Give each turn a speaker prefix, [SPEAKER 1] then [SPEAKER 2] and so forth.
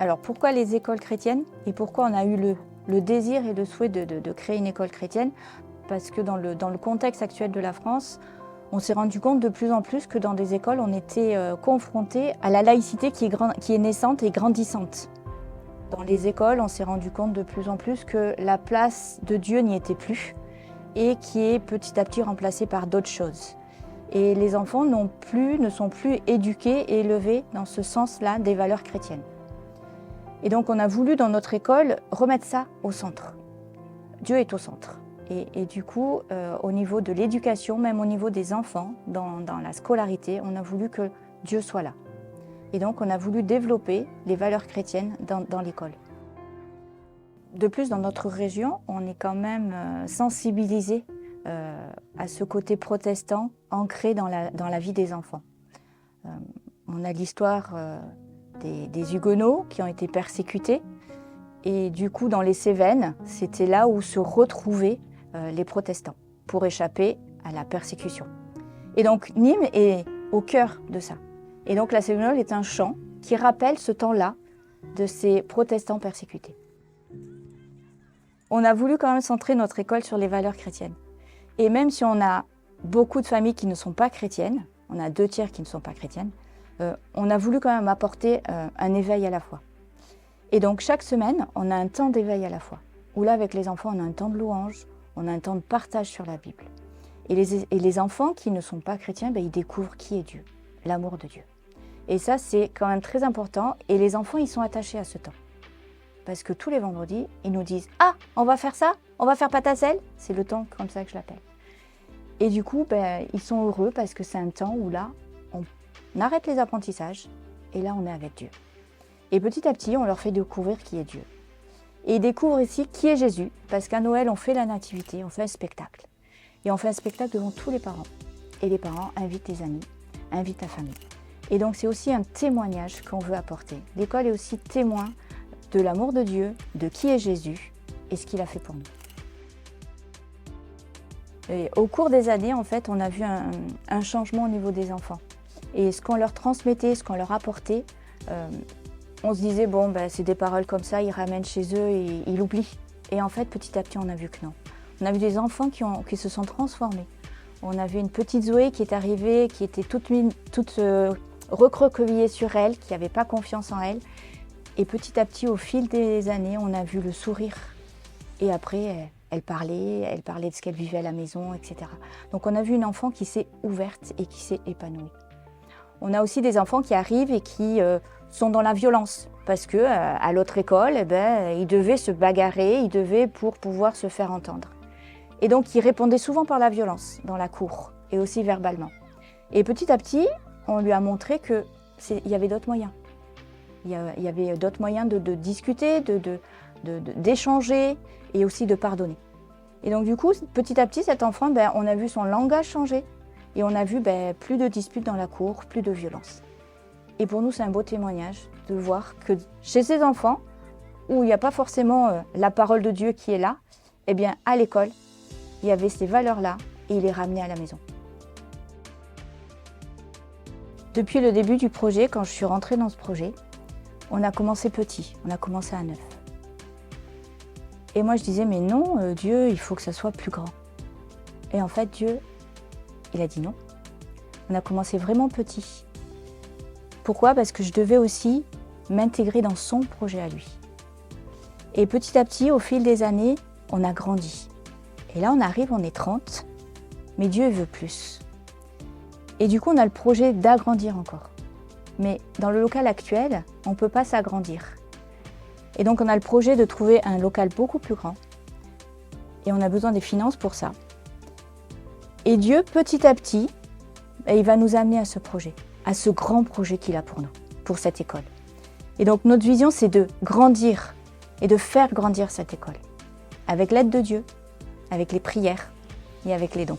[SPEAKER 1] Alors pourquoi les écoles chrétiennes et pourquoi on a eu le désir et le souhait de créer une école chrétienne? Parce que dans le contexte actuel de la France, on s'est rendu compte de plus en plus que dans des écoles, on était confronté à la laïcité qui est naissante et grandissante. Dans les écoles, on s'est rendu compte de plus en plus que la place de Dieu n'y était plus et qui est petit à petit remplacée par d'autres choses. Et les enfants ne sont plus éduqués et élevés dans ce sens-là des valeurs chrétiennes. Et donc on a voulu dans notre école remettre ça au centre. Dieu est au centre. Et du coup, au niveau de l'éducation, même au niveau des enfants, dans la scolarité, on a voulu que Dieu soit là. Et donc on a voulu développer les valeurs chrétiennes dans l'école. De plus, dans notre région, on est quand même sensibilisé à ce côté protestant ancré dans la vie des enfants. On a l'histoire des Huguenots qui ont été persécutés. Et du coup, dans les Cévennes, c'était là où se retrouvaient les protestants pour échapper à la persécution. Et donc Nîmes est au cœur de ça. Et donc la Cévenole est un chant qui rappelle ce temps-là de ces protestants persécutés. On a voulu quand même centrer notre école sur les valeurs chrétiennes. Et même si on a beaucoup de familles qui ne sont pas chrétiennes, on a 2/3 qui ne sont pas chrétiennes, on a voulu quand même apporter un éveil à la foi. Et donc chaque semaine, on a un temps d'éveil à la foi, où là avec les enfants, on a un temps de louange, on a un temps de partage sur la Bible. Et les enfants qui ne sont pas chrétiens, ils découvrent qui est Dieu, l'amour de Dieu. Et ça, c'est quand même très important. Et les enfants, ils sont attachés à ce temps. Parce que tous les vendredis, ils nous disent « Ah, on va faire ça? On va faire pâte à sel ?» C'est le temps comme ça que je l'appelle. Et du coup, ils sont heureux parce que c'est un temps où là, on arrête les apprentissages et là, on est avec Dieu. Et petit à petit, on leur fait découvrir qui est Dieu. Et ils découvrent ici qui est Jésus, parce qu'à Noël, on fait la nativité, on fait un spectacle. Et on fait un spectacle devant tous les parents. Et les parents invitent les amis, invitent la famille. Et donc, c'est aussi un témoignage qu'on veut apporter. L'école est aussi témoin de l'amour de Dieu, de qui est Jésus et ce qu'il a fait pour nous. Et au cours des années, en fait, on a vu un changement au niveau des enfants. Et ce qu'on leur transmettait, ce qu'on leur apportait, on se disait, bon, c'est des paroles comme ça, ils ramènent chez eux et ils l'oublient. Et en fait, petit à petit, on a vu que non. On a vu des enfants qui se sont transformés. On a vu une petite Zoé qui est arrivée, qui était toute recroquevillée sur elle, qui n'avait pas confiance en elle. Et petit à petit, au fil des années, on a vu le sourire. Et après, elle parlait de ce qu'elle vivait à la maison, etc. Donc on a vu une enfant qui s'est ouverte et qui s'est épanouie. On a aussi des enfants qui arrivent et qui sont dans la violence. Parce qu'à l'autre école, ils devaient se bagarrer, ils devaient pour pouvoir se faire entendre. Et donc ils répondaient souvent par la violence dans la cour et aussi verbalement. Et petit à petit, on lui a montré qu'il y avait d'autres moyens. Il y avait d'autres moyens de discuter, d'échanger et aussi de pardonner. Et donc du coup, petit à petit, cet enfant, on a vu son langage changer et on a vu plus de disputes dans la cour, plus de violence. Et pour nous, c'est un beau témoignage de voir que chez ces enfants, où il n'y a pas forcément la parole de Dieu qui est là, à l'école, il y avait ces valeurs-là et il les ramenait à la maison. Depuis le début du projet, quand je suis rentrée dans ce projet, on a commencé petit, on a commencé à 9. Et moi je disais, mais non, Dieu, il faut que ça soit plus grand. Et en fait, Dieu, il a dit non. On a commencé vraiment petit. Pourquoi? Parce que je devais aussi m'intégrer dans son projet à lui. Et petit à petit, au fil des années, on a grandi. Et là, on arrive, on est 30, mais Dieu veut plus. Et du coup, on a le projet d'agrandir encore. Mais dans le local actuel, on ne peut pas s'agrandir. Et donc, on a le projet de trouver un local beaucoup plus grand. Et on a besoin des finances pour ça. Et Dieu, petit à petit, il va nous amener à ce projet, à ce grand projet qu'il a pour nous, pour cette école. Et donc, notre vision, c'est de grandir et de faire grandir cette école. Avec l'aide de Dieu, avec les prières et avec les dons.